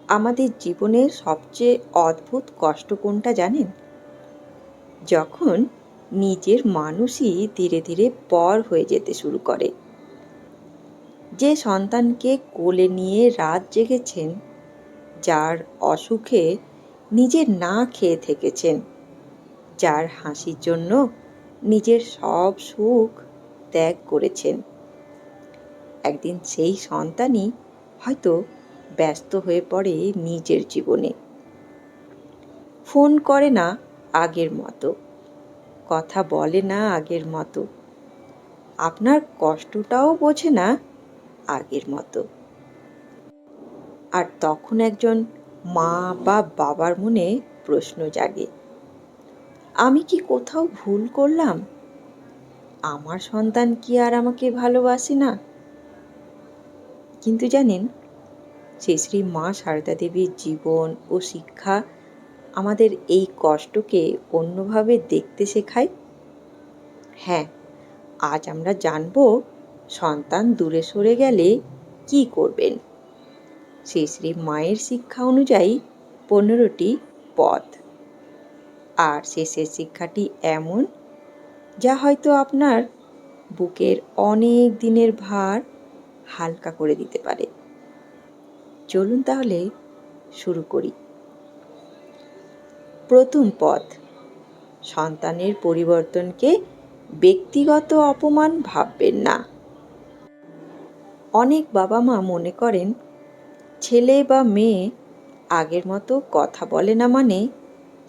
আমাদের জীবনের সবচেয়ে অদ্ভুত কষ্ট কোনটা জানেন? যখন নিজের মানুষই ধীরে ধীরে পর হয়ে যেতে শুরু করে। যে সন্তানকে কোলে নিয়ে রাত জেগেছেন, যার অসুখে নিজে না খেয়ে থেকেছেন, যার হাসির জন্য নিজের সব সুখ ত্যাগ করেছেন, একদিন সেই সন্তানই হয়তো ব্যস্ত হয়ে পড়ে নিজের জীবনে। ফোন করে না আগের মতো, কথা বলে না আগের মতো, আপনার কষ্টটাও বোঝে না আগের মতো। আর তখন একজন মা বা বাবার মনে প্রশ্ন জাগে, আমি কি কোথাও ভুল করলাম? আমার সন্তান কি আর আমাকে ভালোবাসে না? কিন্তু জানেন, শ্রী শ্রী মা সারদা দেবীর জীবন ও শিক্ষা আমাদের এই কষ্টকে অন্যভাবে দেখতে শেখায়। হ্যাঁ, আজ আমরা জানব সন্তান দূরে সরে গেলে কি করবেন। শ্রী শ্রী মায়ের শিক্ষা অনুযায়ী 15টি পথ। আর শেষের শিক্ষাটি এমন, যা হয়তো আপনার বুকের অনেক দিনের ভার হালকা করে দিতে পারে। চলুন তাহলে শুরু করি। প্রথম পথ, সন্তানের পরিবর্তনকে ব্যক্তিগত অপমান ভাববেন না। অনেক বাবা মা মনে করেন ছেলে বা মেয়ে আগের মতো কথা বলে না মানে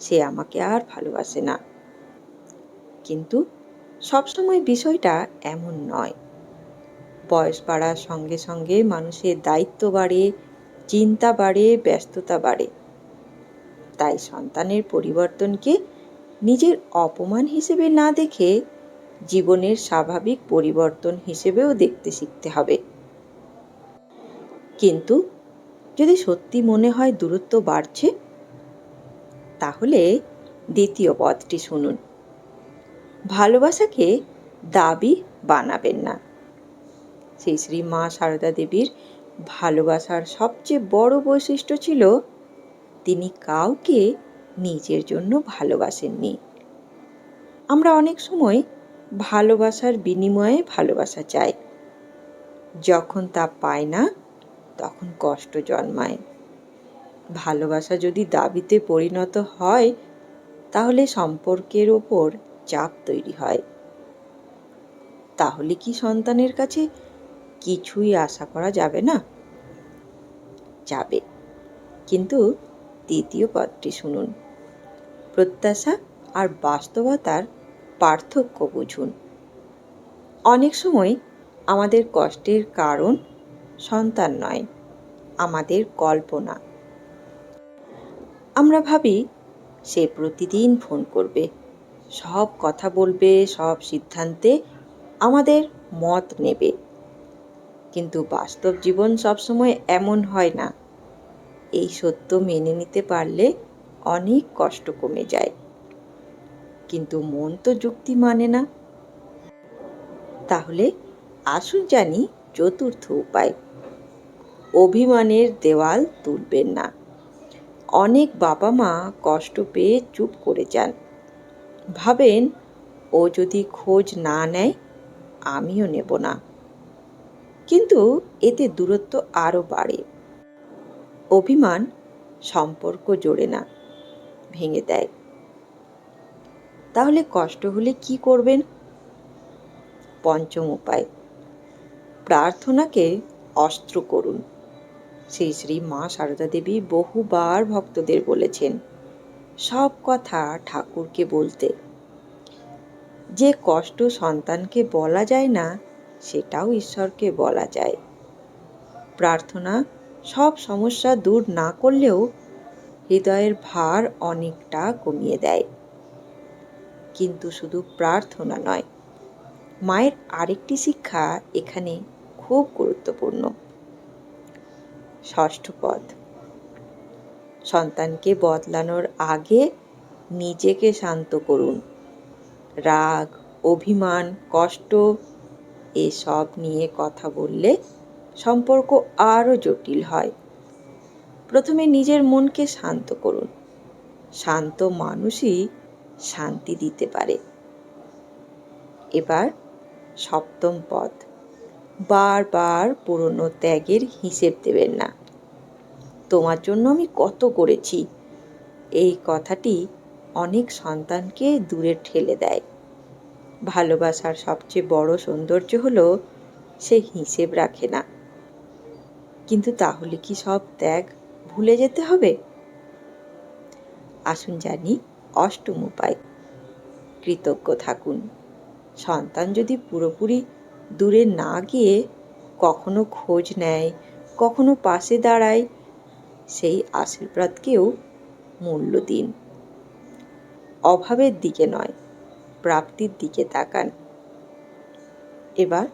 সে আমাকে আর ভালোবাসে না। কিন্তু সবসময় বিষয়টা এমন নয়। বয়স বাড়ার সঙ্গে সঙ্গে মানুষের দায়িত্ব বাড়ে, চিন্তা বাড়ে, ব্যস্ততা বাড়ে। তাই সন্তানের পরিবর্তনকে নিজের অপমান হিসেবে না দেখে জীবনের স্বাভাবিক পরিবর্তন হিসেবেও দেখতে শিখতে হবে। কিন্তু যদি সত্যি মনে হয় দূরত্ব বাড়ছে, তাহলে দ্বিতীয় পথটি শুনুন। ভালোবাসাকে দাবি বানাবেন না। শ্রী শ্রী মা সারদা দেবীর ভালোবাসার সবচেয়ে বড় বৈশিষ্ট্য ছিল তিনি কাউকে নিজের জন্য ভালোবাসেননি। আমরা অনেক সময় ভালোবাসার বিনিময়ে ভালোবাসা চাই। যখন তা পায় না, তখন কষ্ট জন্মায়। ভালোবাসা যদি দাবিতে পরিণত হয়, তাহলে সম্পর্কের ওপর চাপ তৈরি হয়। তাহলে কি সন্তানের কাছে কিছুই আশা করা যাবে না? যাবে, কিন্তু দ্বিতীয় পথটি শুনুন। প্রত্যাশা আর বাস্তবতার পার্থক্য বুঝুন। অনেক সময় আমাদের কষ্টের কারণ সন্তান নয়, আমাদের কল্পনা। আমরা ভাবি সে প্রতিদিন ফোন করবে, সব কথা বলবে, সব সিদ্ধান্তে আমাদের মত নেবে। কিন্তু বাস্তব জীবন সবসময় এমন হয় না। এই সত্য মেনে নিতে পারলে অনেক কষ্ট কমে যায়। কিন্তু মন তো যুক্তি মানে না। তাহলে আসুন জানি চতুর্থ উপায়। অভিমানের দেওয়াল তুলবেন না। অনেক বাবা মা কষ্ট পেয়ে চুপ করে যান, ভাবেন ও যদি খোঁজ না নেয় আমিও নেব না। কিন্তু এতে দূরত্ব আরো বাড়ে। অভিমান সম্পর্ক জোড়ে না, ভেঙে দেয়। তাহলে কষ্ট হলে কি করবেন? পঞ্চম উপায়, প্রার্থনাকে অস্ত্র করুন। শ্রী শ্রী মা সারদা দেবী বহুবার ভক্তদের বলেছেন সব কথা ঠাকুরকে বলতে। যে কষ্ট সন্তানকে বলা যায় না, সেটাও ঈশ্বরকে বলা যায়। প্রার্থনা সব সমস্যা দূর না করলেও হৃদয়ের ভার অনেকটা কমিয়ে দেয়। কিন্তু শুধু প্রার্থনা নয়, মায়ের আরেকটি শিক্ষা এখানে খুব গুরুত্বপূর্ণ। ষষ্ঠ পথ, সন্তানকে বদলানোর আগে নিজেকে শান্ত করুন। রাগ, অভিমান, কষ্ট এসব নিয়ে কথা বললে সম্পর্ক আরো জটিল হয়। প্রথমে নিজের মনকে শান্ত করুন। শান্ত মানুষই শান্তি দিতে পারে। এবার সপ্তম পদ, বারবার পুরনো ত্যাগের হিসেব দেবেন না। তোমার জন্য আমি কত করেছি, এই কথাটি অনেক সন্তানকে দূরে ঠেলে দেয়। ভালোবাসার সবচেয়ে বড় সৌন্দর্য হলো সে হিসেব রাখে না। কিন্তু তাহলে কি সব ত্যাগ ভুলে যেতে হবে? আসুন জানি অষ্টম উপায়, কৃতজ্ঞ থাকুন। সন্তান যদি পুরোপুরি দূরে না গিয়ে কখনো খোঁজ নেয়, কখনো পাশে দাঁড়ায়, সেই আশীর্বাদকেও মূল্য দিন। অভাবের দিকে নয়, প্রাপ্তির দিকে তাকান। এবার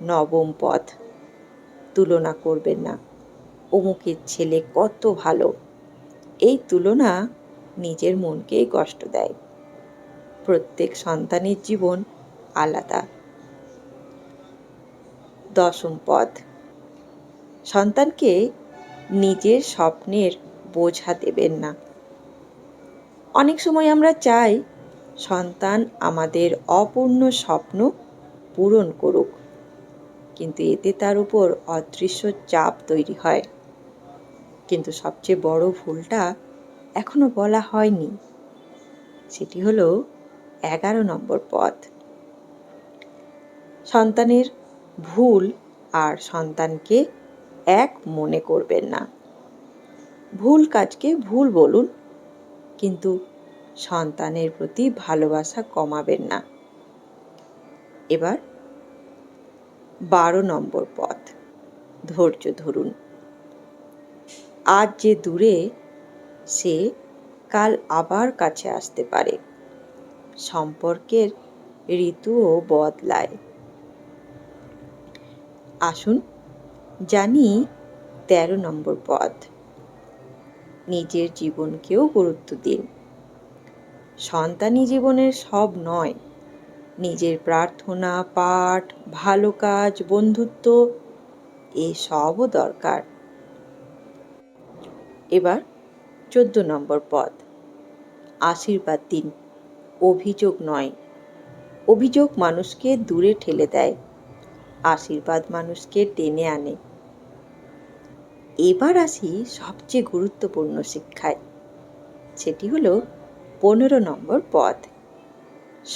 নবম পথ, তুলনা করবেন না। অমুকের ছেলে কত ভালো, এই তুলনা নিজের মনকেই কষ্ট দেয়। প্রত্যেক সন্তানের জীবন আলাদা। দশম পথ, সন্তানকে নিজের স্বপ্নের বোঝা দেবেন না। অনেক সময় আমরা চাই সন্তান আমাদের অপূর্ণ স্বপ্ন পূরণ করুক, কিন্তু এতে তার উপর অদৃশ্য চাপ তৈরি হয়। কিন্তু সবচেয়ে বড় ভুলটা এখনো বলা হয়নি, সেটি হলো 11 নম্বর পথ। সন্তানের ভুল আর সন্তানকে এক মনে করবেন না। ভুল কাজকে ভুল বলুন, কিন্তু সন্তানের প্রতি ভালোবাসা কমাবেন না। এবার 12 নম্বর পথ, ধৈর্য ধরুন। আজ যে দূরে, সে কাল আবার কাছে আসতে পারে। সম্পর্কের ঋতুও বদলায়। আসুন জানি 13 নম্বর পথ, নিজের জীবনকেও গুরুত্ব দিন। সন্তানই জীবনের সব নয়। নিজের প্রার্থনা, পাঠ, ভালো কাজ, বন্ধুত্ব, এসবও দরকার। এবার 14 নম্বর পথ, আশীর্বাদ দিন, অভিযোগ নয়। অভিযোগ মানুষকে দূরে ঠেলে দেয়, আশীর্বাদ মানুষকে টেনে আনে। এবার আসি সবচেয়ে গুরুত্বপূর্ণ শিক্ষায়, সেটি হলো 15 নম্বর পথ,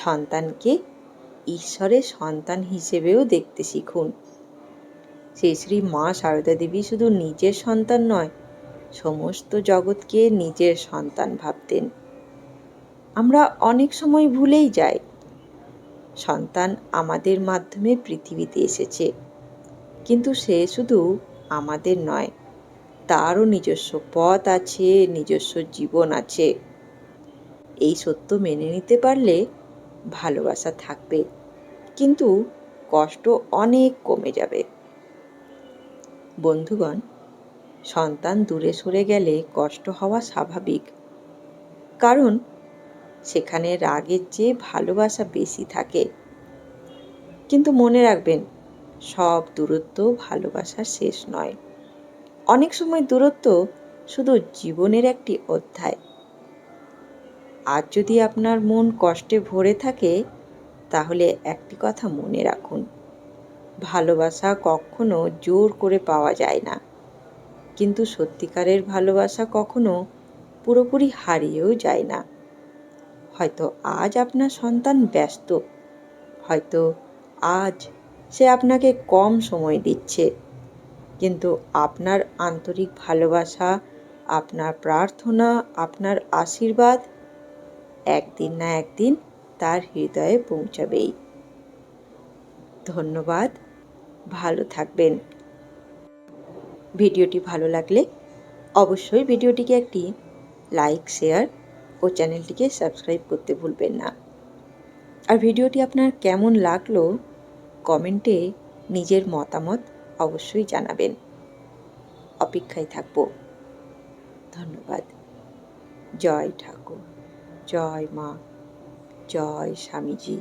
সন্তানকে ঈশ্বরের সন্তান হিসেবেও দেখতে শিখুন। শ্রী শ্রী মা সারদা দেবী শুধু নিজের সন্তান নয়, সমস্ত জগৎকে নিজের সন্তান ভাবতেন। আমরা অনেক সময় ভুলেই যাই, সন্তান আমাদের মাধ্যমে পৃথিবীতে এসেছে, কিন্তু সে শুধু আমাদের নয়, তারও নিজস্ব পথ আছে, নিজস্ব জীবন আছে। এই সত্য মেনে নিতে পারলে ভালোবাসা থাকবে, কিন্তু কষ্ট অনেক কমে যাবে। বন্ধুগণ, সন্তান দূরে সরে গেলে কষ্ট হওয়া স্বাভাবিক, কারণ সেখানে রাগের চেয়ে ভালোবাসা বেশি থাকে। কিন্তু মনে রাখবেন, সব দূরত্ব ভালোবাসার শেষ নয়। অনেক সময় দূরত্ব শুধু জীবনের একটি অধ্যায়। আজ যদি আপনার মন কষ্টে ভরে থাকে, তাহলে একটি কথা মনে রাখুন, ভালোবাসা কখনো জোর করে পাওয়া যায় না, কিন্তু সত্যিকারের ভালোবাসা কখনো পুরোপুরি হারিয়েও যায় না। হয়তো আজ আপনার সন্তান ব্যস্ত, হয়তো আজ সে আপনাকে কম সময় দিচ্ছে, কিন্তু আপনার আন্তরিক ভালোবাসা, আপনার প্রার্থনা, আপনার আশীর্বাদ একদিন না একদিন তার হৃদয়ে পৌঁছাবেই। ধন্যবাদ, ভালো থাকবেন। ভিডিওটি ভালো লাগলে অবশ্যই ভিডিওটিকে একটি লাইক, শেয়ার ও চ্যানেলটিকে সাবস্ক্রাইব করতে ভুলবেন না। আর ভিডিওটি আপনার কেমন লাগলো কমেন্টে নিজের মতামত অবশ্যই জানাবেন। অপেক্ষায় থাকব। ধন্যবাদ। জয় ঠাকুর, জয় মা, জয় স্বামীজি।